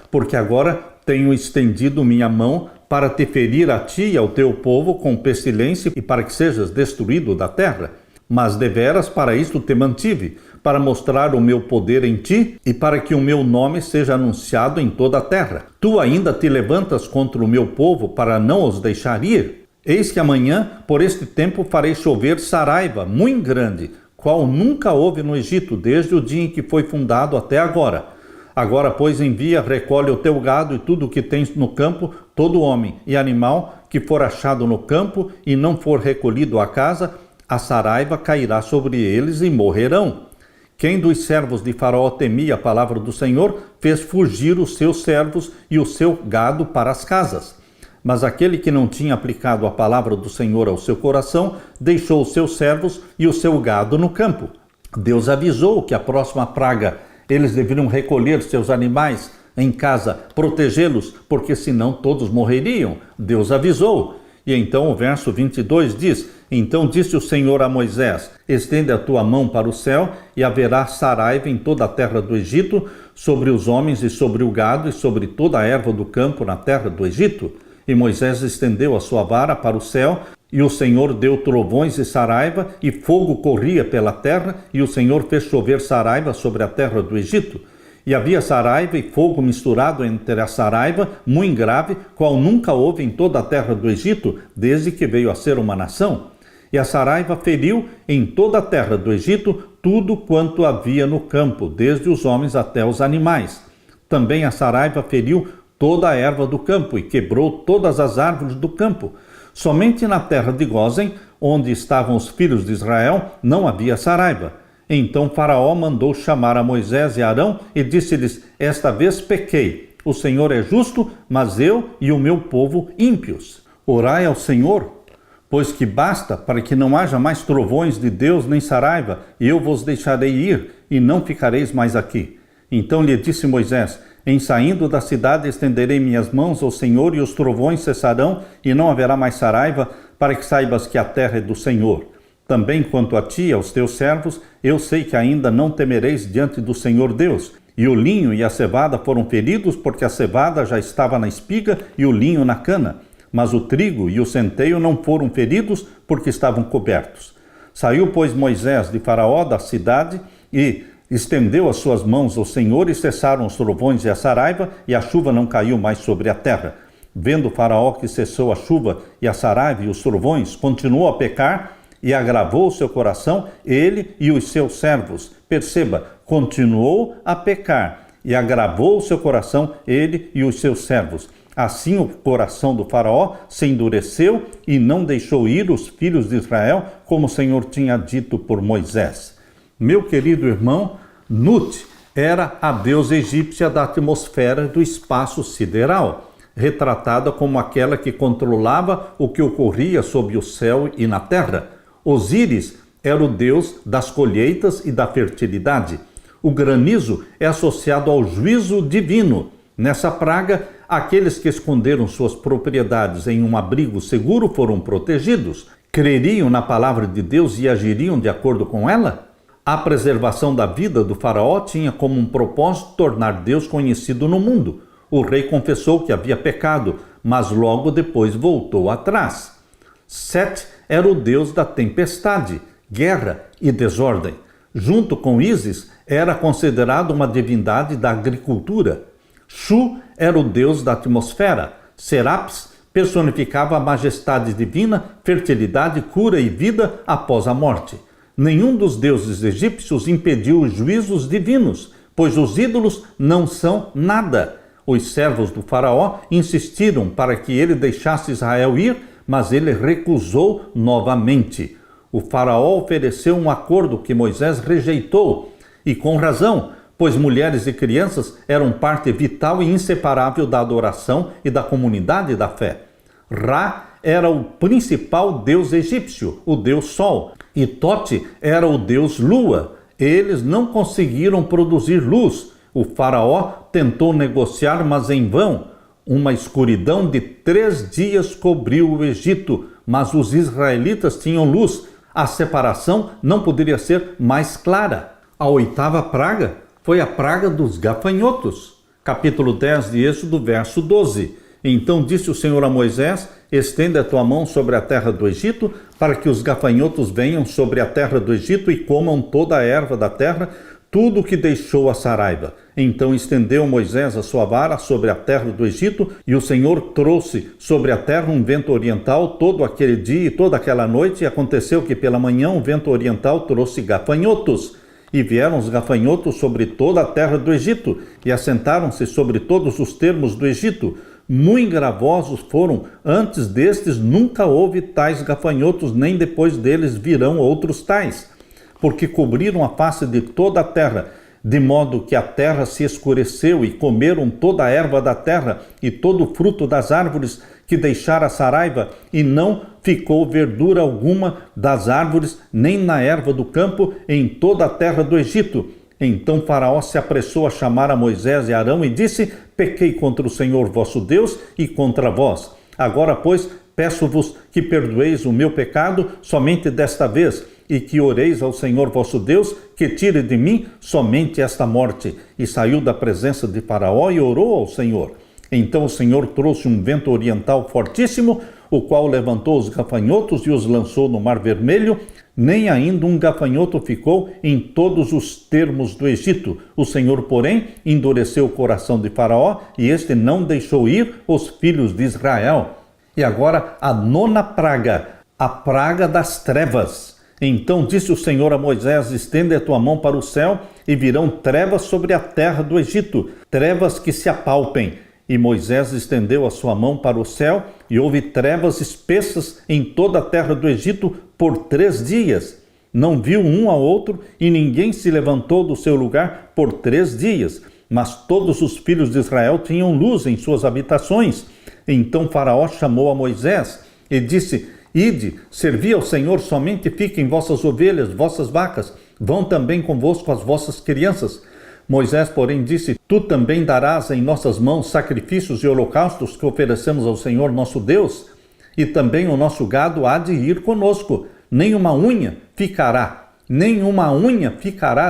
Porque agora tenho estendido minha mão para te ferir a ti e ao teu povo com pestilência e para que sejas destruído da terra. Mas deveras para isto te mantive, para mostrar o meu poder em ti e para que o meu nome seja anunciado em toda a terra. Tu ainda te levantas contra o meu povo para não os deixar ir? Eis que amanhã, por este tempo, farei chover saraiva, muito grande, qual nunca houve no Egito, desde o dia em que foi fundado até agora. Agora, pois, envia, recolhe o teu gado e tudo o que tens no campo, todo homem e animal que for achado no campo e não for recolhido à casa, a saraiva cairá sobre eles e morrerão. Quem dos servos de Faraó temia a palavra do Senhor, fez fugir os seus servos e o seu gado para as casas. Mas aquele que não tinha aplicado a palavra do Senhor ao seu coração, deixou os seus servos e o seu gado no campo. Deus avisou que a próxima praga eles deveriam recolher seus animais em casa, protegê-los, porque senão todos morreriam. Deus avisou. E então o verso 22 diz: Então disse o Senhor a Moisés: Estende a tua mão para o céu, e haverá saraiva em toda a terra do Egito, sobre os homens e sobre o gado, e sobre toda a erva do campo na terra do Egito. E Moisés estendeu a sua vara para o céu, e o Senhor deu trovões e saraiva, e fogo corria pela terra, e o Senhor fez chover saraiva sobre a terra do Egito. E havia saraiva e fogo misturado entre a saraiva, muito grave, qual nunca houve em toda a terra do Egito, desde que veio a ser uma nação. E a saraiva feriu em toda a terra do Egito tudo quanto havia no campo, desde os homens até os animais. Também a saraiva feriu toda a erva do campo e quebrou todas as árvores do campo. Somente na terra de Gósen, onde estavam os filhos de Israel, não havia saraiva. Então Faraó mandou chamar a Moisés e Arão e disse-lhes: Esta vez pequei. O Senhor é justo, mas eu e o meu povo ímpios. Orai ao Senhor, pois que basta para que não haja mais trovões de Deus nem saraiva, e eu vos deixarei ir, e não ficareis mais aqui. Então lhe disse Moisés: Em saindo da cidade estenderei minhas mãos ao Senhor, e os trovões cessarão, e não haverá mais saraiva, para que saibas que a terra é do Senhor. Também quanto a ti e aos teus servos, eu sei que ainda não temereis diante do Senhor Deus. E o linho e a cevada foram feridos, porque a cevada já estava na espiga e o linho na cana. Mas o trigo e o centeio não foram feridos, porque estavam cobertos. Saiu, pois, Moisés de Faraó da cidade e estendeu as suas mãos ao Senhor, e cessaram os trovões e a saraiva, e a chuva não caiu mais sobre a terra. vendo Faraó que cessou a chuva e a saraiva e os trovões, continuou a pecar e agravou o seu coração, ele e os seus servos. Perceba, continuou a pecar e agravou o seu coração, ele e os seus servos. Assim o coração do Faraó se endureceu e não deixou ir os filhos de Israel, como o Senhor tinha dito por Moisés. Meu querido irmão, Nut era a deusa egípcia da atmosfera e do espaço sideral, retratada como aquela que controlava o que ocorria sob o céu e na terra. Osíris era o deus das colheitas e da fertilidade. O granizo é associado ao juízo divino. Nessa praga, aqueles que esconderam suas propriedades em um abrigo seguro foram protegidos. Creriam na palavra de Deus e agiriam de acordo com ela? A preservação da vida do faraó tinha como um propósito tornar Deus conhecido no mundo. O rei confessou que havia pecado, mas logo depois voltou atrás. Sete era o deus da tempestade, guerra e desordem. Junto com Ísis, era considerado uma divindade da agricultura. Shu era o deus da atmosfera. Serapis personificava a majestade divina, fertilidade, cura e vida após a morte. Nenhum dos deuses egípcios impediu os juízos divinos, pois os ídolos não são nada. Os servos do faraó insistiram para que ele deixasse Israel ir, mas ele recusou novamente. O faraó ofereceu um acordo que Moisés rejeitou, e com razão, pois mulheres e crianças eram parte vital e inseparável da adoração e da comunidade da fé. Ra era o principal deus egípcio, o deus Sol, e Tote era o deus Lua. Eles não conseguiram produzir luz. O faraó tentou negociar, mas em vão. Uma escuridão de 3 dias cobriu o Egito, mas os israelitas tinham luz. A separação não poderia ser mais clara. A 8ª praga foi a praga dos gafanhotos. Capítulo 10 de Êxodo, verso 12. Então disse o Senhor a Moisés: estenda a tua mão sobre a terra do Egito, para que os gafanhotos venham sobre a terra do Egito e comam toda a erva da terra, tudo o que deixou a saraiva. Então estendeu Moisés a sua vara sobre a terra do Egito, e o Senhor trouxe sobre a terra um vento oriental todo aquele dia e toda aquela noite, e aconteceu que pela manhã o vento oriental trouxe gafanhotos. E vieram os gafanhotos sobre toda a terra do Egito, e assentaram-se sobre todos os termos do Egito. Muito gravosos foram, antes destes nunca houve tais gafanhotos, nem depois deles virão outros tais. Porque cobriram a face de toda a terra, de modo que a terra se escureceu, e comeram toda a erva da terra e todo o fruto das árvores que deixara a saraiva, e não ficou verdura alguma das árvores, nem na erva do campo, em toda a terra do Egito. Então Faraó se apressou a chamar a Moisés e Arão e disse: pequei contra o Senhor vosso Deus e contra vós. Agora, pois, peço-vos que perdoeis o meu pecado somente desta vez, e que oreis ao Senhor vosso Deus, que tire de mim somente esta morte. E saiu da presença de Faraó e orou ao Senhor. Então o Senhor trouxe um vento oriental fortíssimo, o qual levantou os gafanhotos e os lançou no Mar Vermelho. Nem ainda um gafanhoto ficou em todos os termos do Egito. O Senhor, porém, endureceu o coração de Faraó, e este não deixou ir os filhos de Israel. E agora a 9ª praga, a praga das trevas. Então disse o Senhor a Moisés: estende a tua mão para o céu, e virão trevas sobre a terra do Egito, trevas que se apalpem. E Moisés estendeu a sua mão para o céu, e houve trevas espessas em toda a terra do Egito por 3 dias. Não viu um ao outro, e ninguém se levantou do seu lugar por 3 dias. Mas todos os filhos de Israel tinham luz em suas habitações. Então Faraó chamou a Moisés e disse: ide, servi ao Senhor, somente fiquem vossas ovelhas, vossas vacas, vão também convosco as vossas crianças. Moisés, porém, disse: tu também darás em nossas mãos sacrifícios e holocaustos que oferecemos ao Senhor nosso Deus, e também o nosso gado há de ir conosco, nem uma unha ficará,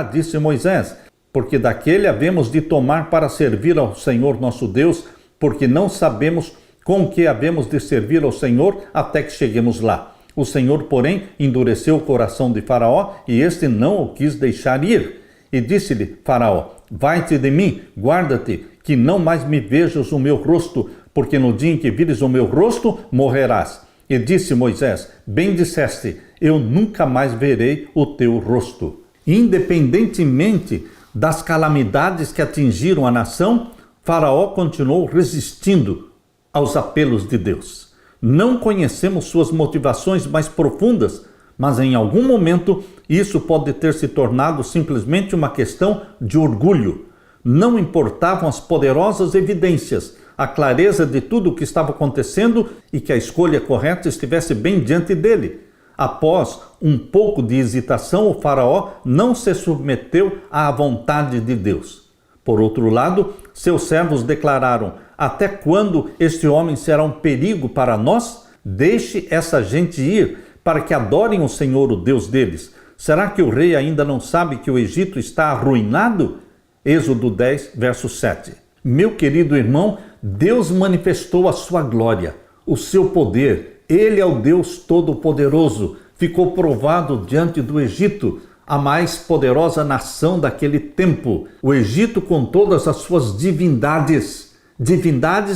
disse Moisés, porque daquele havemos de tomar para servir ao Senhor nosso Deus, porque não sabemos com que havemos de servir ao Senhor até que cheguemos lá. O Senhor, porém, endureceu o coração de Faraó, e este não o quis deixar ir. E disse-lhe Faraó: vai-te de mim, guarda-te, que não mais me vejas o meu rosto, porque no dia em que vires o meu rosto, morrerás. E disse Moisés: bem disseste, eu nunca mais verei o teu rosto. Independentemente das calamidades que atingiram a nação, Faraó continuou resistindo aos apelos de Deus. Não conhecemos suas motivações mais profundas, mas em algum momento isso pode ter se tornado simplesmente uma questão de orgulho. Não importavam as poderosas evidências, a clareza de tudo o que estava acontecendo e que a escolha correta estivesse bem diante dele. Após um pouco de hesitação, o faraó não se submeteu à vontade de Deus. Por outro lado, seus servos declararam: até quando este homem será um perigo para nós? Deixe essa gente ir, para que adorem o Senhor, o Deus deles. Será que o rei ainda não sabe que o Egito está arruinado? Êxodo 10, verso 7. Meu querido irmão, Deus manifestou a sua glória, o seu poder. Ele é o Deus Todo-Poderoso. Ficou provado diante do Egito, a mais poderosa nação daquele tempo. O Egito com todas as suas divindades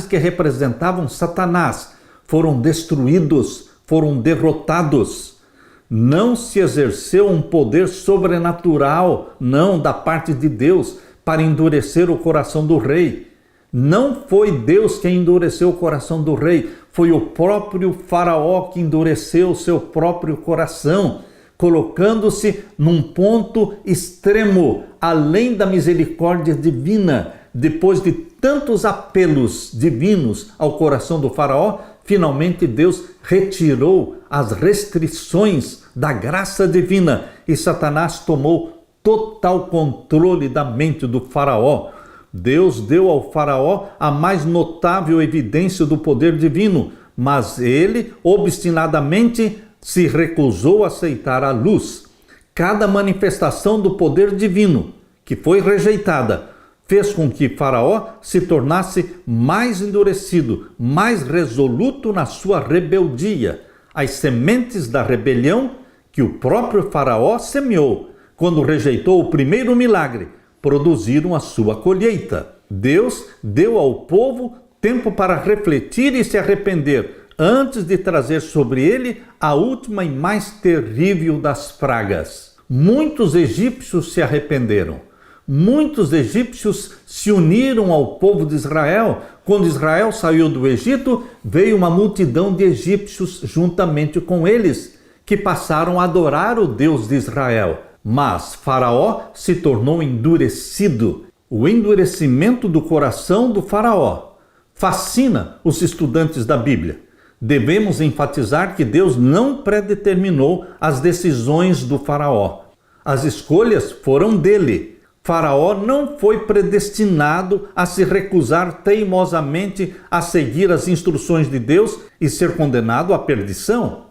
que representavam Satanás, foram destruídos, foram derrotados. Não se exerceu um poder sobrenatural, não, da parte de Deus, para endurecer o coração do rei. Não foi Deus quem endureceu o coração do rei, foi o próprio faraó que endureceu o seu próprio coração, colocando-se num ponto extremo, além da misericórdia divina. Depois de tantos apelos divinos ao coração do faraó, finalmente Deus retirou as restrições da graça divina e Satanás tomou total controle da mente do faraó. Deus deu ao faraó a mais notável evidência do poder divino, mas ele obstinadamente se recusou a aceitar a luz. Cada manifestação do poder divino que foi rejeitada fez com que Faraó se tornasse mais endurecido, mais resoluto na sua rebeldia. As sementes da rebelião que o próprio Faraó semeou, quando rejeitou o primeiro milagre, produziram a sua colheita. Deus deu ao povo tempo para refletir e se arrepender, antes de trazer sobre ele a última e mais terrível das pragas. Muitos egípcios se arrependeram. Muitos egípcios se uniram ao povo de Israel. Quando Israel saiu do Egito, veio uma multidão de egípcios juntamente com eles, que passaram a adorar o Deus de Israel. Mas Faraó se tornou endurecido. O endurecimento do coração do Faraó fascina os estudantes da Bíblia. Devemos enfatizar que Deus não predeterminou as decisões do Faraó. As escolhas foram dele. Faraó não foi predestinado a se recusar teimosamente a seguir as instruções de Deus e ser condenado à perdição.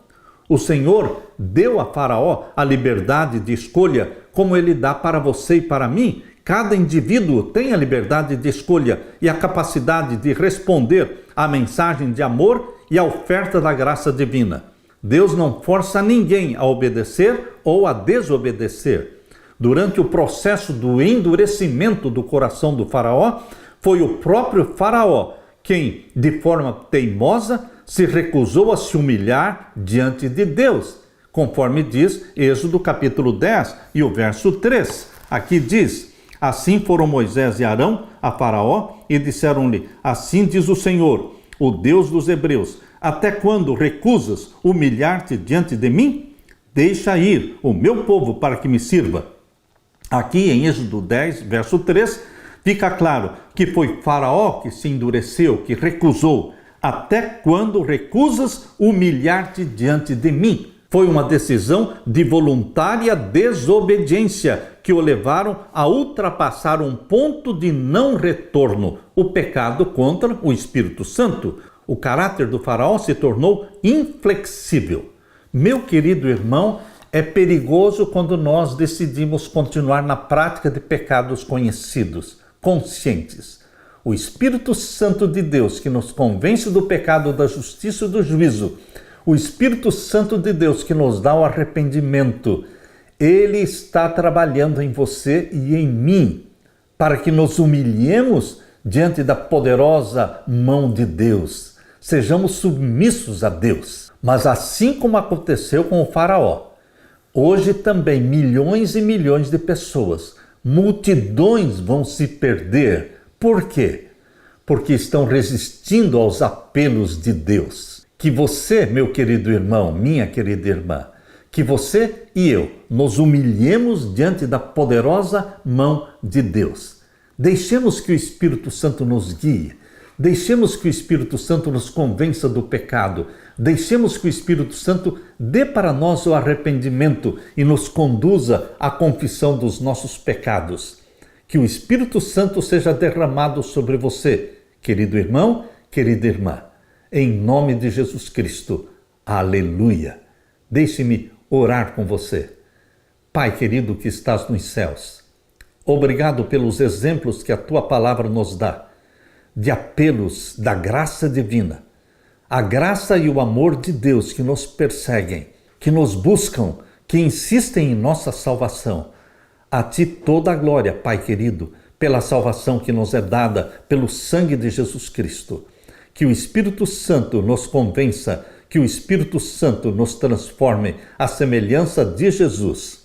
O Senhor deu a Faraó a liberdade de escolha, como ele dá para você e para mim. Cada indivíduo tem a liberdade de escolha e a capacidade de responder à mensagem de amor e à oferta da graça divina. Deus não força ninguém a obedecer ou a desobedecer. Durante o processo do endurecimento do coração do faraó, foi o próprio faraó quem, de forma teimosa, se recusou a se humilhar diante de Deus, conforme diz Êxodo capítulo 10 e o verso 3. Aqui diz: assim foram Moisés e Arão a Faraó e disseram-lhe: assim diz o Senhor, o Deus dos hebreus, até quando recusas humilhar-te diante de mim? Deixa ir o meu povo para que me sirva. Aqui em Êxodo 10, verso 3, fica claro que foi Faraó que se endureceu, que recusou. Até quando recusas humilhar-te diante de mim? Foi uma decisão de voluntária desobediência que o levaram a ultrapassar um ponto de não retorno, o pecado contra o Espírito Santo. O caráter do faraó se tornou inflexível. Meu querido irmão, é perigoso quando nós decidimos continuar na prática de pecados conhecidos, conscientes. O Espírito Santo de Deus, que nos convence do pecado, da justiça e do juízo, o Espírito Santo de Deus que nos dá o arrependimento, ele está trabalhando em você e em mim, para que nos humilhemos diante da poderosa mão de Deus. Sejamos submissos a Deus. Mas assim como aconteceu com o faraó, hoje também milhões e milhões de pessoas, multidões vão se perder. Por quê? Porque estão resistindo aos apelos de Deus. Que você, meu querido irmão, minha querida irmã, que você e eu nos humilhemos diante da poderosa mão de Deus. Deixemos que o Espírito Santo nos guie. Deixemos que o Espírito Santo nos convença do pecado. Deixemos que o Espírito Santo dê para nós o arrependimento e nos conduza à confissão dos nossos pecados. Que o Espírito Santo seja derramado sobre você, querido irmão, querida irmã. Em nome de Jesus Cristo. Aleluia. Deixe-me orar com você. Pai querido que estás nos céus, obrigado pelos exemplos que a tua palavra nos dá, de apelos da graça divina, a graça e o amor de Deus que nos perseguem, que nos buscam, que insistem em nossa salvação. A ti toda a glória, Pai querido, pela salvação que nos é dada pelo sangue de Jesus Cristo. Que o Espírito Santo nos convença, que o Espírito Santo nos transforme à semelhança de Jesus.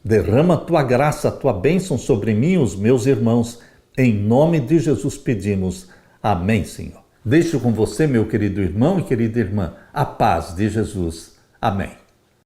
Derrama a tua graça, a tua bênção sobre mim e os meus irmãos. Em nome de Jesus pedimos. Amém, Senhor. Deixo com você, meu querido irmão e querida irmã, a paz de Jesus. Amém.